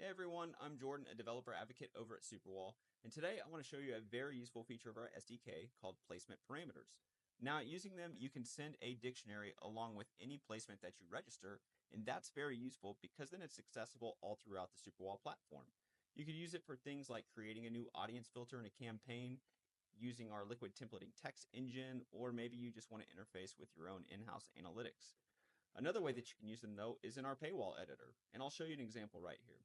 Hey everyone, I'm Jordan, a developer advocate over at Superwall, and today I want to show you a very useful feature of our SDK called placement parameters. Now, using them, you can send a dictionary along with any placement that you register, and that's very useful because then it's accessible all throughout the Superwall platform. You could use it for things like creating a new audience filter in a campaign, using our liquid templating text engine, or maybe you just want to interface with your own in-house analytics. Another way that you can use them though is in our paywall editor, and I'll show you an example right here.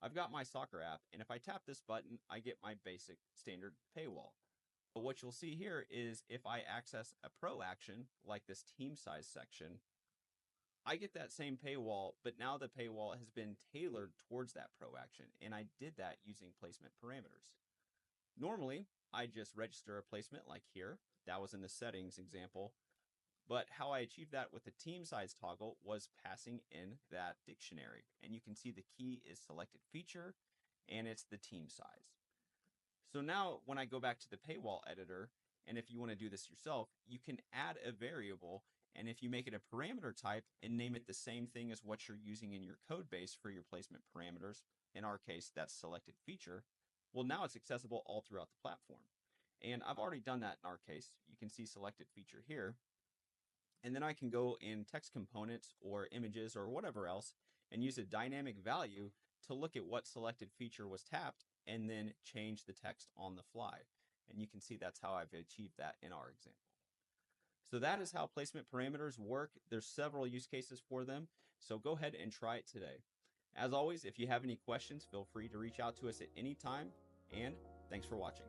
I've got my soccer app, and if I tap this button, I get my basic standard paywall. But what you'll see here is if I access a pro action, like this team size section, I get that same paywall, but now the paywall has been tailored towards that pro action, and I did that using placement parameters. Normally, I just register a placement like here. That was in the settings example. But how I achieved that with the team size toggle was passing in that dictionary. And you can see the key is selected feature and it's the team size. So now when I go back to the paywall editor, and if you want to do this yourself, you can add a variable. And if you make it a parameter type and name it the same thing as what you're using in your code base for your placement parameters, in our case, that's selected feature, well, now it's accessible all throughout the platform. And I've already done that in our case. You can see selected feature here. And then I can go in text components or images or whatever else and use a dynamic value to look at what selected feature was tapped and then change the text on the fly. And you can see that's how I've achieved that in our example. So that is how placement parameters work. There's several use cases for them. So go ahead and try it today. As always, if you have any questions, feel free to reach out to us at any time. And thanks for watching.